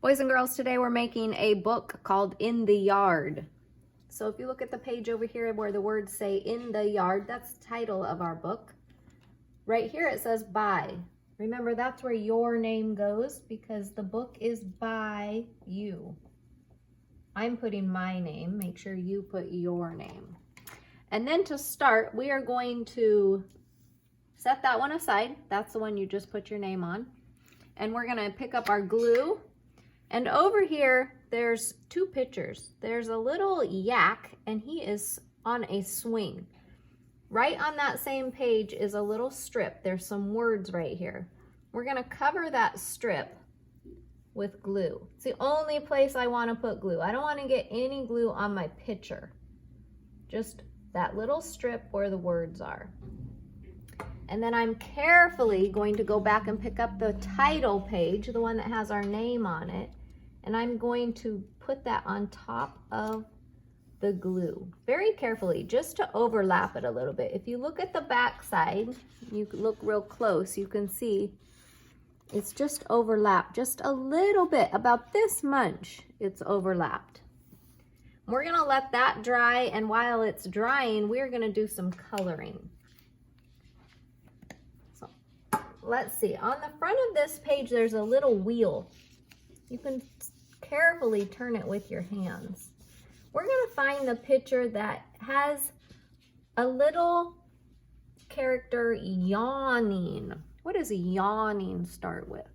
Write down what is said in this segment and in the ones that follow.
Boys and girls, today we're making a book called In the Yard. So if you look at the page over here where the words say In the Yard, that's the title of our book. Right here it says by. Remember, that's where your name goes because the book is by you. I'm putting my name. Make sure you put your name. And then to start, we are going to set that one aside. That's the one you just put your name on. And we're going to pick up our glue. And over here, there's two pictures. There's a little yak, and he is on a swing. Right on that same page is a little strip. There's some words right here. We're going to cover that strip with glue. It's the only place I want to put glue. I don't want to get any glue on my picture. Just that little strip where the words are. And then I'm carefully going to go back and pick up the title page, the one that has our name on it, and I'm going to put that on top of the glue. Very carefully, just to overlap it a little bit. If you look at the back side, you look real close, you can see it's just overlapped just a little bit, about this much it's overlapped. We're gonna let that dry, and while it's drying, we're gonna do some coloring. So let's see, on the front of this page, there's a little wheel. You can carefully turn it with your hands. We're gonna find the picture that has a little character yawning. What does yawning start with?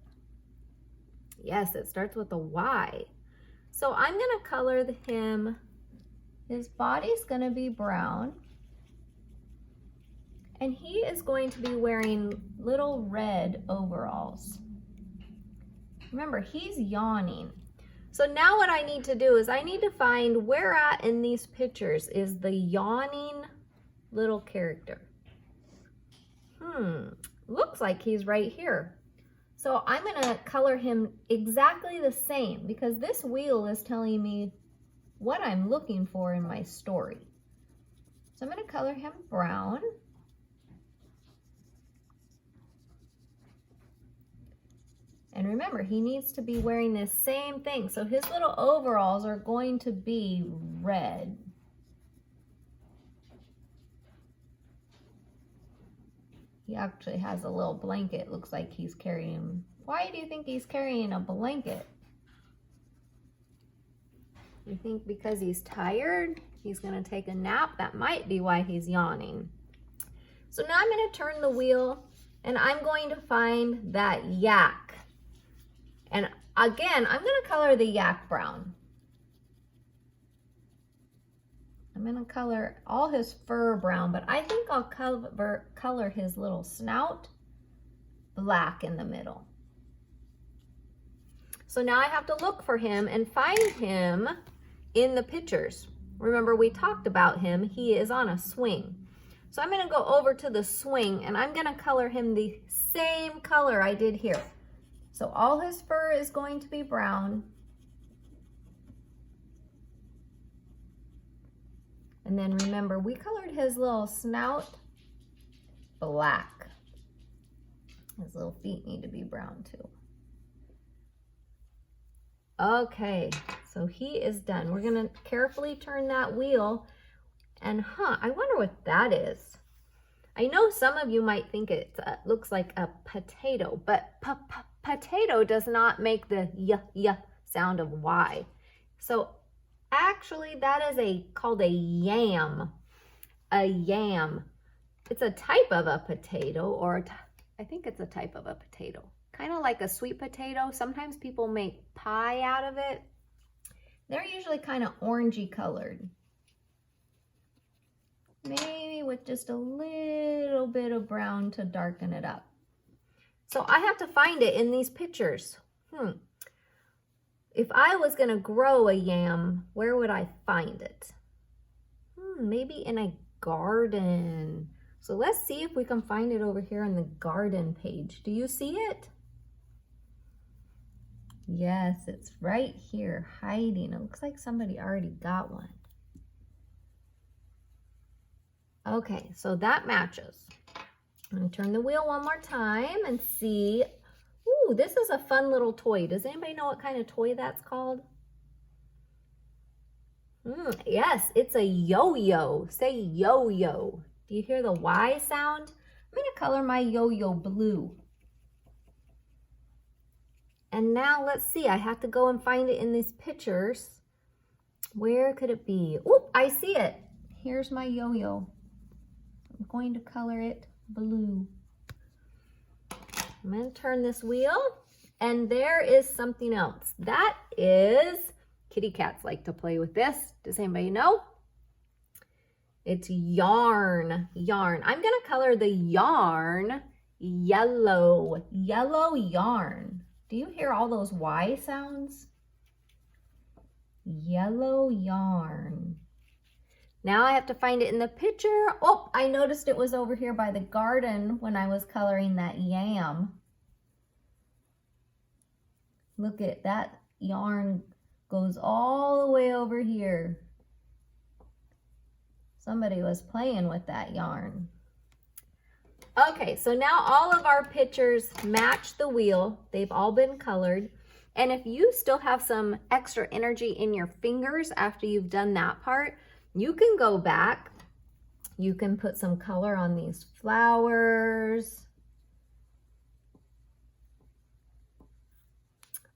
Yes, it starts with a Y. So I'm gonna color him. His body's gonna be brown. And he is going to be wearing little red overalls. Remember, he's yawning. So now what I need to do is I need to find where at in these pictures is the yawning little character. Looks like he's right here. So I'm gonna color him exactly the same because this wheel is telling me what I'm looking for in my story. So I'm gonna color him brown. And remember, he needs to be wearing this same thing. So his little overalls are going to be red. He actually has a little blanket. Looks like he's carrying. Why do you think he's carrying a blanket? You think because he's tired? He's gonna take a nap? That might be why he's yawning. So now I'm gonna turn the wheel and I'm going to find that yak. And again, I'm gonna color the yak brown. I'm gonna color all his fur brown, but I think I'll color his little snout black in the middle. So now I have to look for him and find him in the pictures. Remember, we talked about him. He is on a swing. So I'm gonna go over to the swing and I'm gonna color him the same color I did here. So all his fur is going to be brown. And then remember, we colored his little snout black. His little feet need to be brown too. Okay, so he is done. We're gonna carefully turn that wheel and I wonder what that is. I know some of you might think it looks like a potato, but potato does not make the y sound of Y. So actually, that is called a yam. A yam. It's a type of a potato, or I think it's a type of a potato. Kind of like a sweet potato. Sometimes people make pie out of it. They're usually kind of orangey colored. Maybe with just a little bit of brown to darken it up. So I have to find it in these pictures. If I was going to grow a yam, where would I find it? Maybe in a garden. So let's see if we can find it over here on the garden page. Do you see it? Yes, it's right here, hiding. It looks like somebody already got one. Okay, so that matches. I'm going to turn the wheel one more time and see. Ooh, Ooh, this is a fun little toy. Does anybody know what kind of toy that's called? Yes, it's a yo-yo. Say yo-yo. Do you hear the Y sound? I'm going to color my yo-yo blue. And now let's see. I have to go and find it in these pictures. Where could it be? Oop, I see it. Here's my yo-yo. I'm going to color it blue. I'm going to turn this wheel, and there is something else. That is, kitty cats like to play with this. Does anybody know? It's yarn. Yarn. I'm going to color the yarn yellow. Yellow yarn. Do you hear all those Y sounds? Yellow yarn. Now I have to find it in the picture. Oh, I noticed it was over here by the garden when I was coloring that yam. Look at that yarn goes all the way over here. Somebody was playing with that yarn. Okay, so now all of our pictures match the wheel. They've all been colored. And if you still have some extra energy in your fingers after you've done that part, you can go back. You can put some color on these flowers.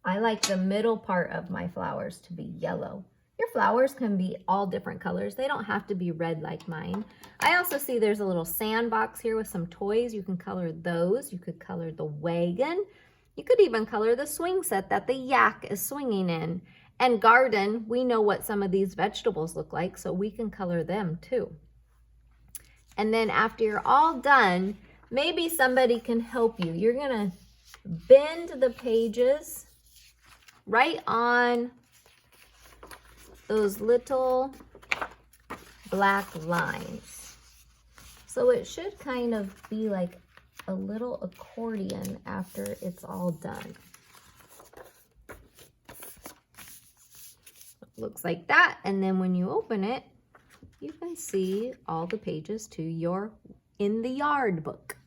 I like the middle part of my flowers to be yellow. Your flowers can be all different colors. They don't have to be red like mine. I also see there's a little sandbox here with some toys. You can color those. You could color the wagon. You could even color the swing set that the yak is swinging in. And garden, we know what some of these vegetables look like, so we can color them too. And then after you're all done, maybe somebody can help you. You're gonna bend the pages right on those little black lines. So it should kind of be like a little accordion after it's all done. Looks like that, and then when you open it, you can see all the pages to your In the Yard book.